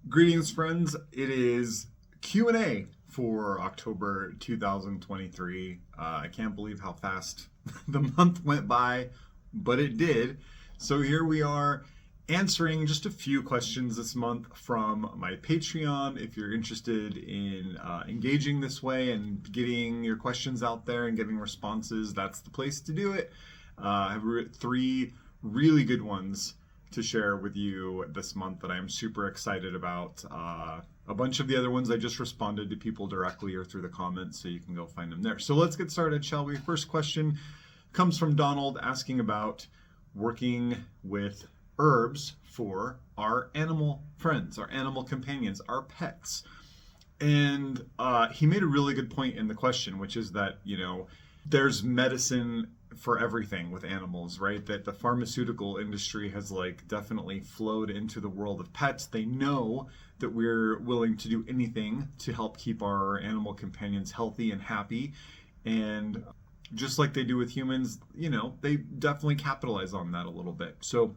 Greetings, friends. It is Q&A for October 2023. I can't believe how fast the month went by, but it did. So here we are answering just a few questions this month from my Patreon. If you're interested in engaging this way and getting your questions out there and getting responses, that's the place to do it. I have three really good ones to share with you this month that I'm super excited about. A bunch of the other ones I just responded to people directly or through the comments, so you can go find them there. So let's get started, shall we? First question comes from Donald asking about working with herbs for our animal friends, our animal companions, our pets. And he made a really good point in the question, which is that, there's medicine for everything with animals, right? That the pharmaceutical industry has definitely flowed into the world of pets. They know that we're willing to do anything to help keep our animal companions healthy and happy. And just like they do with humans, they definitely capitalize on that a little bit. So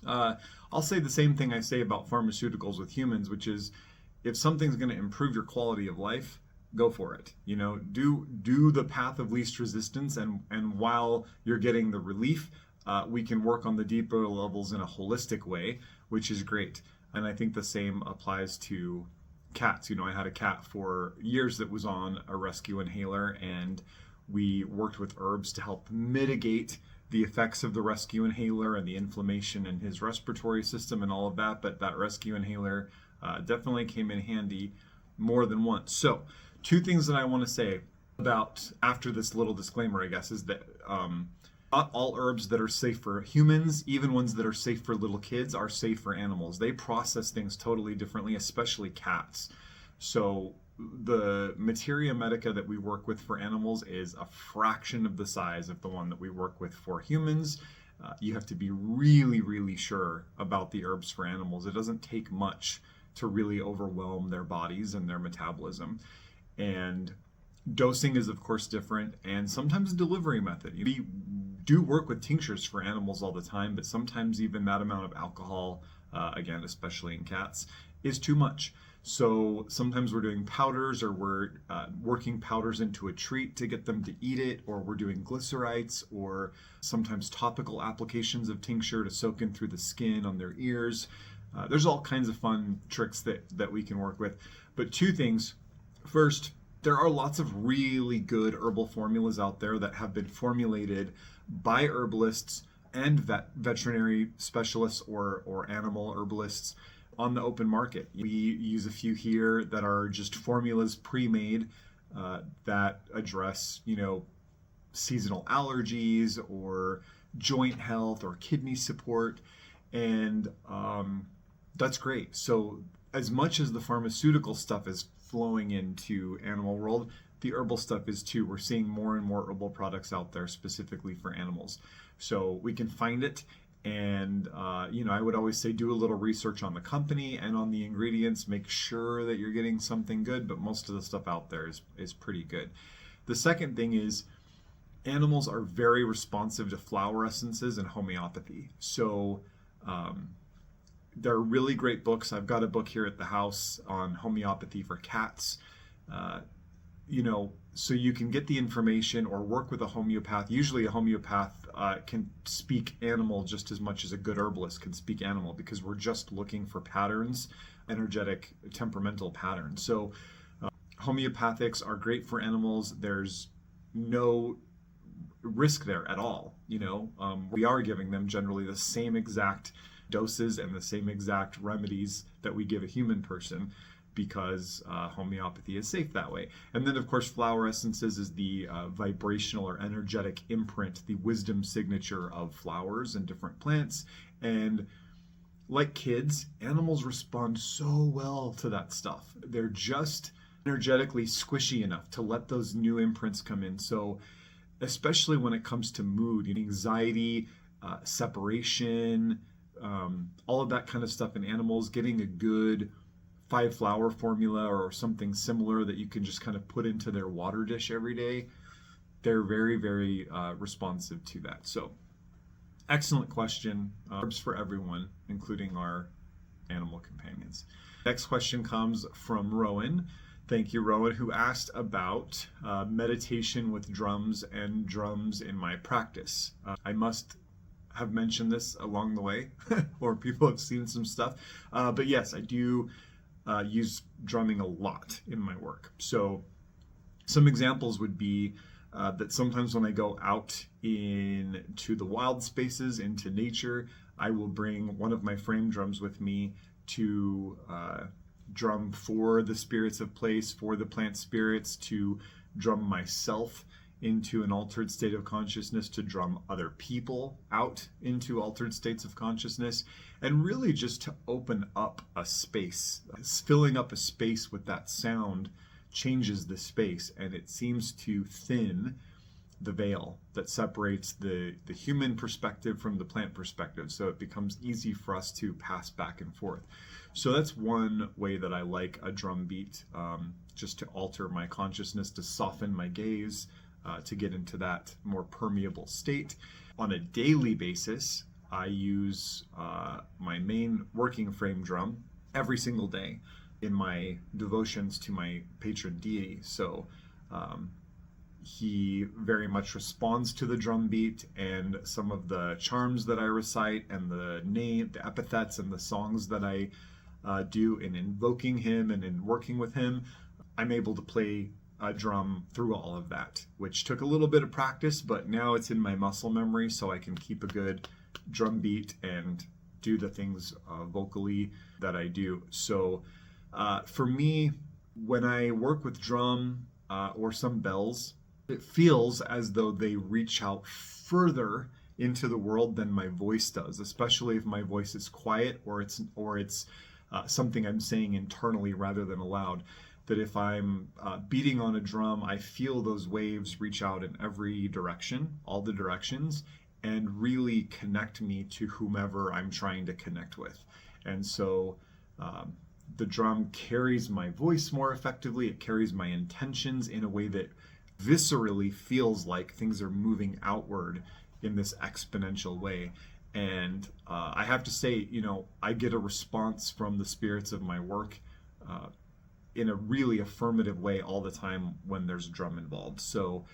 I'll say the same thing I say about pharmaceuticals with humans, which is if something's going to improve your quality of life, go for it. Do the path of least resistance, and while you're getting the relief, we can work on the deeper levels in a holistic way, which is great. And I think the same applies to cats. I had a cat for years that was on a rescue inhaler, and we worked with herbs to help mitigate the effects of the rescue inhaler and the inflammation in his respiratory system and all of that. But that rescue inhaler definitely came in handy more than once. So two things that I want to say about after this little disclaimer, I guess, is that not all herbs that are safe for humans, even ones that are safe for little kids, are safe for animals. They process things totally differently, especially cats. So the materia medica that we work with for animals is a fraction of the size of the one that we work with for humans. You have to be really, really sure about the herbs for animals. It doesn't take much to really overwhelm their bodies and their metabolism. And dosing is, of course, different, and sometimes delivery method. We do work with tinctures for animals all the time, but sometimes even that amount of alcohol, again, especially in cats, is too much. So sometimes we're doing powders, or we're working powders into a treat to get them to eat it, or we're doing glycerites, or sometimes topical applications of tincture to soak in through the skin on their ears. There's all kinds of fun tricks that we can work with. But two things. First, there are lots of really good herbal formulas out there that have been formulated by herbalists and veterinary specialists or animal herbalists on the open market. We use a few here that are just formulas pre-made that address, seasonal allergies or joint health or kidney support. And that's great. So as much as the pharmaceutical stuff is flowing into animal world, the herbal stuff is too. We're seeing more and more herbal products out there specifically for animals. So we can find it. And, I would always say do a little research on the company and on the ingredients. Make sure that you're getting something good, but most of the stuff out there is pretty good. The second thing is animals are very responsive to flower essences and homeopathy. So, there are really great books. I've got a book here at the house on homeopathy for cats. So you can get the information or work with a homeopath. Usually a homeopath can speak animal just as much as a good herbalist can speak animal, because we're just looking for patterns, energetic, temperamental patterns. So homeopathics are great for animals. There's no risk there at all. We are giving them generally the same exact doses and the same exact remedies that we give a human person, because homeopathy is safe that way. And then, of course, flower essences is the vibrational or energetic imprint, the wisdom signature of flowers and different plants. And like kids, animals respond so well to that stuff. They're just energetically squishy enough to let those new imprints come in. So especially when it comes to mood, anxiety, separation, all of that kind of stuff in animals, getting a good 5-flower formula or something similar that you can just kind of put into their water dish every day, they're very, very responsive to that. So excellent question. Herbs for everyone, including our animal companions. Next question comes from Rowan. Thank you, Rowan, who asked about meditation with drums and drums in my practice. I must have mentioned this along the way, or people have seen some stuff. But yes, I do use drumming a lot in my work. So some examples would be that sometimes when I go out into the wild spaces, into nature, I will bring one of my frame drums with me to drum for the spirits of place, for the plant spirits, to drum myself into an altered state of consciousness, to drum other people out into altered states of consciousness, and really just to open up a space. Filling up a space with that sound changes the space, and it seems to thin the veil that separates the human perspective from the plant perspective, so it becomes easy for us to pass back and forth. So that's one way that I like a drum beat, just to alter my consciousness, to soften my gaze, to get into that more permeable state. On a daily basis, I use my main working frame drum every single day in my devotions to my patron deity. So he very much responds to the drum beat, and some of the charms that I recite and the epithets and the songs that I do in invoking him and in working with him, I'm able to play a drum through all of that, which took a little bit of practice, but now it's in my muscle memory, so I can keep a good drum beat and do the things vocally that I do. So for me, when I work with drum or some bells, it feels as though they reach out further into the world than my voice does, especially if my voice is quiet or it's something I'm saying internally rather than aloud. That if I'm beating on a drum, I feel those waves reach out in every direction, all the directions, and really connect me to whomever I'm trying to connect with. And so the drum carries my voice more effectively. It carries my intentions in a way that viscerally feels like things are moving outward in this exponential way. And I have to say, I get a response from the spirits of my work in a really affirmative way all the time when there's drum involved. So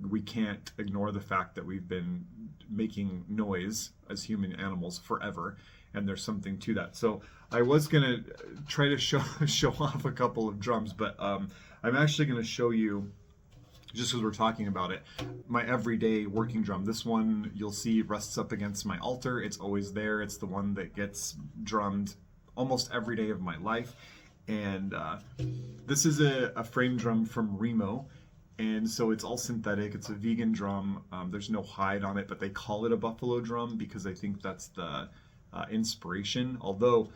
we can't ignore the fact that we've been making noise as human animals forever, and there's something to that. So I was gonna try to show off a couple of drums, but I'm actually gonna show you, just because we're talking about it, my everyday working drum. This one you'll see rests up against my altar. It's always there. It's the one that gets drummed almost every day of my life. And this is a frame drum from Remo, and so it's all synthetic. It's a vegan drum. There's no hide on it, but they call it a buffalo drum because I think that's the inspiration. Although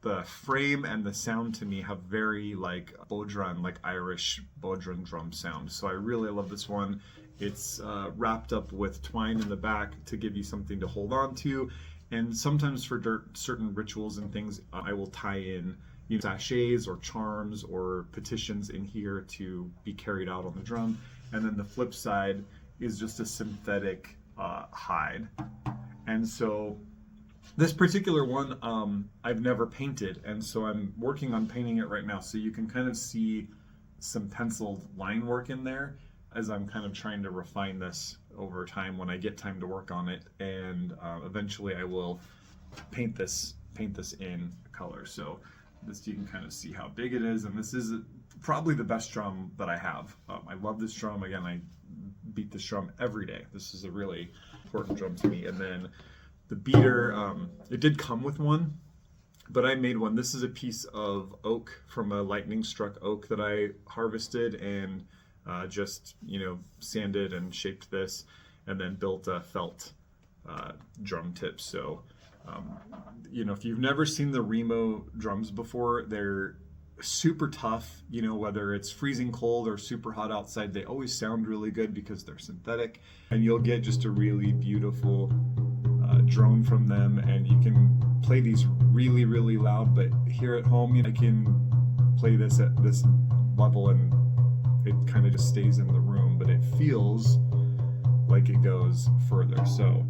the frame and the sound to me have very like bodhran, like Irish bodhran drum sound. So I really love this one. It's wrapped up with twine in the back to give you something to hold on to. And sometimes for certain rituals and things, I will tie in sachets or charms or petitions in here to be carried out on the drum. And then the flip side is just a synthetic hide. And so this particular one I've never painted, and so I'm working on painting it right now. So you can kind of see some penciled line work in there as I'm kind of trying to refine this over time when I get time to work on it. And eventually I will paint this in color. So this, you can kind of see how big it is, and this is probably the best drum that I have. I love this drum. Again, I beat this drum every day. This is a really important drum to me. And then the beater, it did come with one, but I made one. This is a piece of oak from a lightning struck oak that I harvested and just sanded and shaped this, and then built a felt drum tip. So if you've never seen the Remo drums before, they're super tough. Whether it's freezing cold or super hot outside, they always sound really good because they're synthetic, and you'll get just a really beautiful drone from them. And you can play these really, really loud, but here at home, I can play this at this level and it kind of just stays in the room, but it feels like it goes further. So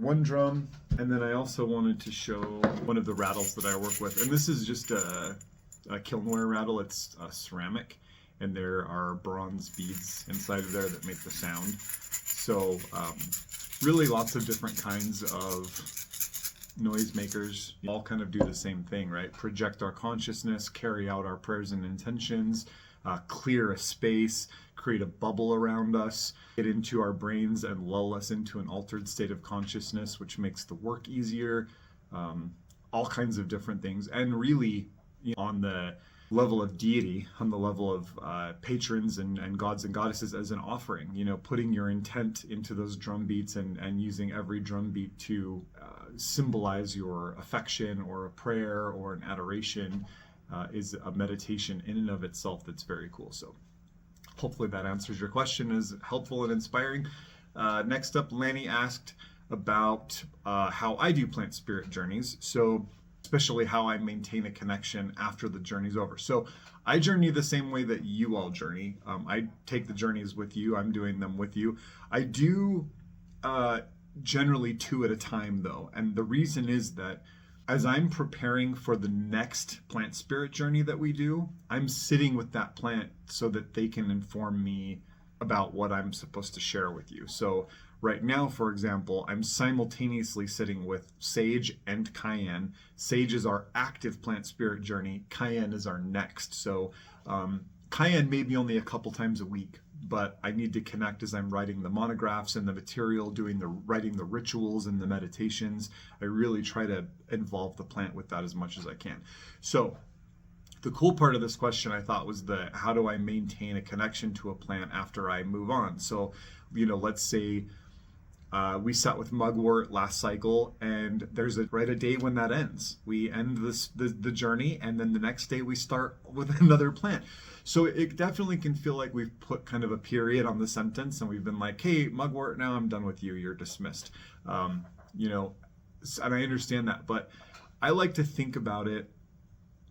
one drum, and then I also wanted to show one of the rattles that I work with. And this is just a Kilnware rattle. It's ceramic, and there are bronze beads inside of there that make the sound. So really lots of different kinds of noisemakers all kind of do the same thing, right? Project our consciousness, carry out our prayers and intentions, clear a space, create a bubble around us, get into our brains and lull us into an altered state of consciousness, which makes the work easier, all kinds of different things. And really, on the level of deity, on the level of patrons and gods and goddesses as an offering, putting your intent into those drum beats and using every drum beat to symbolize your affection or a prayer or an adoration is a meditation in and of itself that's very cool. So hopefully that answers your question, is helpful and inspiring. Next up, Lanny asked about how I do plant spirit journeys. So especially how I maintain a connection after the journey's over. So I journey the same way that you all journey. I take the journeys with you. I'm doing them with you. I do generally 2 at a time though. And the reason is that as I'm preparing for the next plant spirit journey that we do, I'm sitting with that plant so that they can inform me about what I'm supposed to share with you. So right now, for example, I'm simultaneously sitting with Sage and Cayenne. Sage is our active plant spirit journey. Cayenne is our next. So Cayenne maybe only a couple times a week, but I need to connect as I'm writing the monographs and the material, writing the rituals and the meditations. I really try to involve the plant with that as much as I can. So the cool part of this question, I thought, was how do I maintain a connection to a plant after I move on? So, let's say we sat with mugwort last cycle, and there's a day when that ends. We end the journey, and then the next day we start with another plant. So it definitely can feel like we've put kind of a period on the sentence, and we've been like, hey, mugwort, now I'm done with you. You're dismissed. And I understand that, but I like to think about it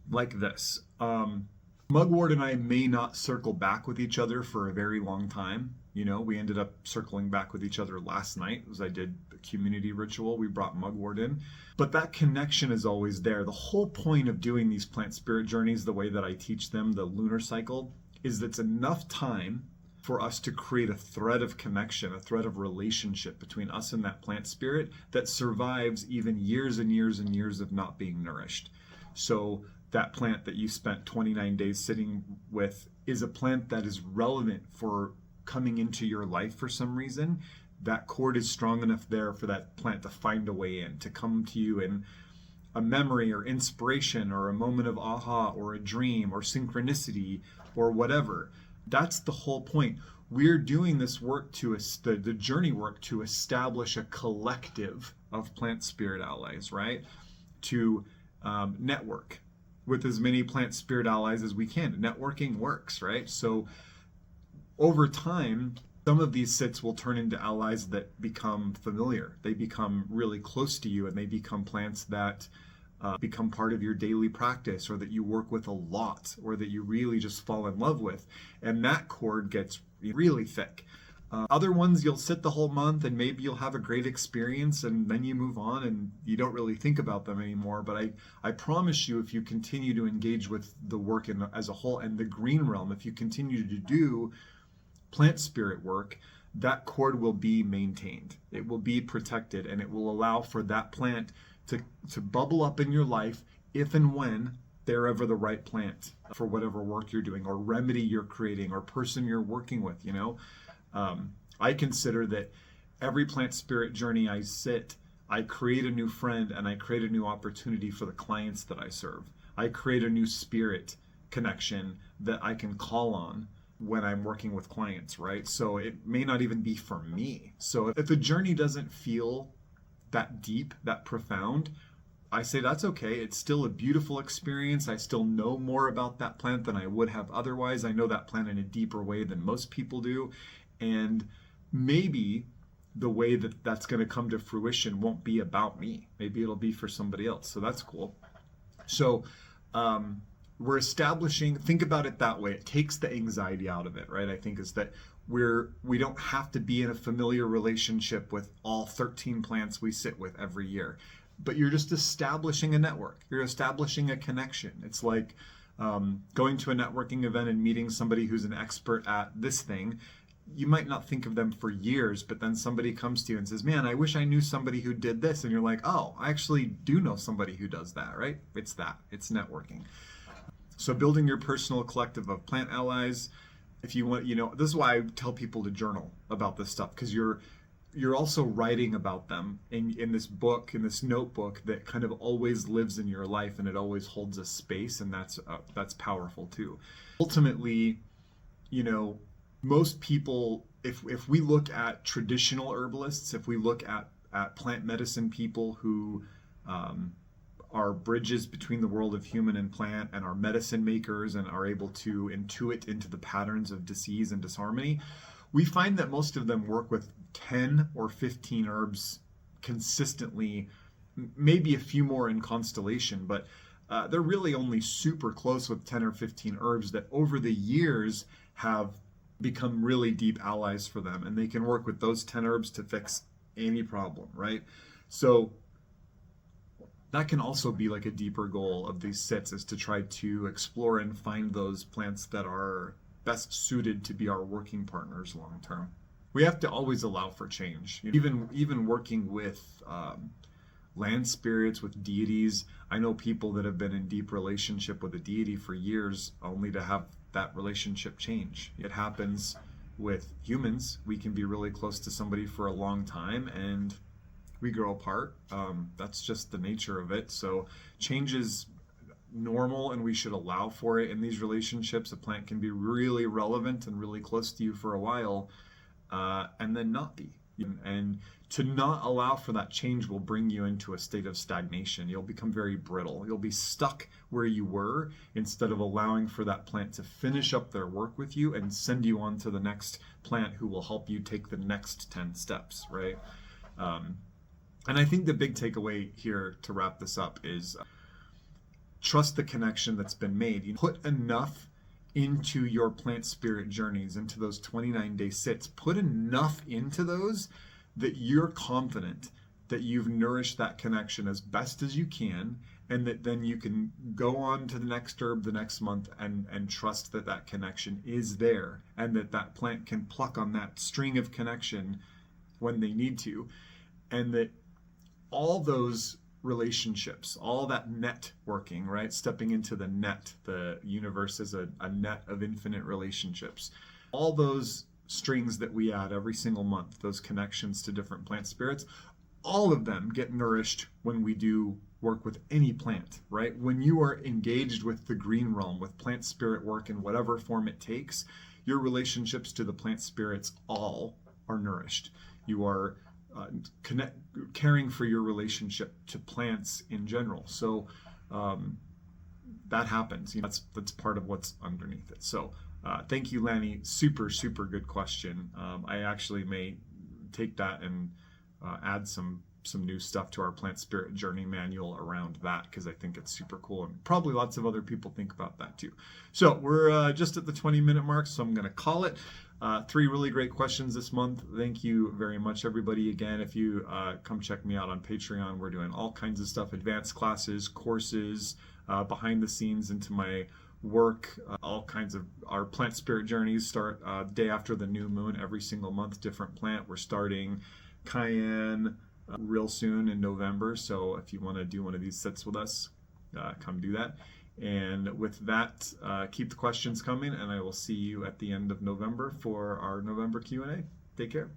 like this. Mugwort and I may not circle back with each other for a very long time. We ended up circling back with each other last night as I did the community ritual. We brought mugwort in, but that connection is always there. The whole point of doing these plant spirit journeys, the way that I teach them, the lunar cycle, is that's enough time for us to create a thread of connection, a thread of relationship between us and that plant spirit that survives even years and years and years of not being nourished. So that plant that you spent 29 days sitting with is a plant that is relevant for coming into your life for some reason. That cord is strong enough there for that plant to find a way in, to come to you in a memory or inspiration or a moment of aha or a dream or synchronicity or whatever. That's the whole point. We're doing this work the journey work to establish a collective of plant spirit allies, right? To network with as many plant spirit allies as we can. Networking works, right? So over time, some of these sits will turn into allies that become familiar. They become really close to you, and they become plants that become part of your daily practice, or that you work with a lot, or that you really just fall in love with. And that cord gets really thick. Other ones, you'll sit the whole month and maybe you'll have a great experience, and then you move on and you don't really think about them anymore. But I promise you, if you continue to engage with the work as a whole and the green realm, if you continue to do plant spirit work, that cord will be maintained. It will be protected, and it will allow for that plant to bubble up in your life if and when they're ever the right plant for whatever work you're doing or remedy you're creating or person you're working with, I consider that every plant spirit journey I create a new friend, and I create a new opportunity for the clients that I serve. I create a new spirit connection that I can call on when I'm working with clients, right? So it may not even be for me. So if the journey doesn't feel that deep, that profound, I say that's okay. It's still a beautiful experience. I still know more about that plant than I would have otherwise. I know that plant in a deeper way than most people do. And maybe the way that that's going to come to fruition won't be about me. Maybe it'll be for somebody else. So that's cool. So we're establishing, think about it that way. It takes the anxiety out of it, right? I think is that We don't have to be in a familiar relationship with all 13 plants we sit with every year, but you're just establishing a network. You're establishing a connection. It's like going to a networking event and meeting somebody who's an expert at this thing. You might not think of them for years, but then somebody comes to you and says, man, I wish I knew somebody who did this. And you're like, oh, I actually do know somebody who does that, right? It's networking. So building your personal collective of plant allies. If you want, this is why I tell people to journal about this stuff, because you're also writing about them in this book, in this notebook that kind of always lives in your life, and it always holds a space, and that's powerful too. Ultimately, most people, if we look at traditional herbalists, if we look at plant medicine people who are bridges between the world of human and plant, and are medicine makers and are able to intuit into the patterns of disease and disharmony, we find that most of them work with 10 or 15 herbs consistently, maybe a few more in constellation, but they're really only super close with 10 or 15 herbs that over the years have become really deep allies for them, and they can work with those 10 herbs to fix any problem, right? So that can also be like a deeper goal of these sits, is to try to explore and find those plants that are best suited to be our working partners long term. We have to always allow for change. Even working with land spirits, with deities. I know people that have been in deep relationship with a deity for years, only to have that relationship change. It happens with humans. We can be really close to somebody for a long time and we grow apart. That's just the nature of it. So change is normal, and we should allow for it in these relationships. A plant can be really relevant and really close to you for a while, and then not be. And to not allow for that change will bring you into a state of stagnation. You'll become very brittle. You'll be stuck where you were, instead of allowing for that plant to finish up their work with you and send you on to the next plant who will help you take the next 10 steps, right? And I think the big takeaway here to wrap this up is trust the connection that's been made. Put enough into your plant spirit journeys, into those 29-day sits. Put enough into those that you're confident that you've nourished that connection as best as you can, and that then you can go on to the next herb the next month and trust that that connection is there, and that plant can pluck on that string of connection when they need to, and that all those relationships, all that networking, right? Stepping into the net, the universe is a net of infinite relationships. All those strings that we add every single month, those connections to different plant spirits, all of them get nourished when we do work with any plant, right? When you are engaged with the green realm, with plant spirit work in whatever form it takes, your relationships to the plant spirits all are nourished. You are caring for your relationship to plants in general. So that happens. That's part of what's underneath it. So thank you, Lanny. Super, super good question. I actually may take that and add some new stuff to our plant spirit journey manual around that, because I think it's super cool, and probably lots of other people think about that too. So we're just at the 20-minute mark, so I'm going to call it. 3 really great questions this month. Thank you very much, everybody. Again, if you come check me out on Patreon, we're doing all kinds of stuff, advanced classes, courses, behind the scenes into my work, all kinds of our plant spirit journeys start day after the new moon every single month, different plant. We're starting Cayenne real soon in November, so if you want to do one of these sets with us, come do that. And with that, keep the questions coming, and I will see you at the end of November for our November Q&A. Take care.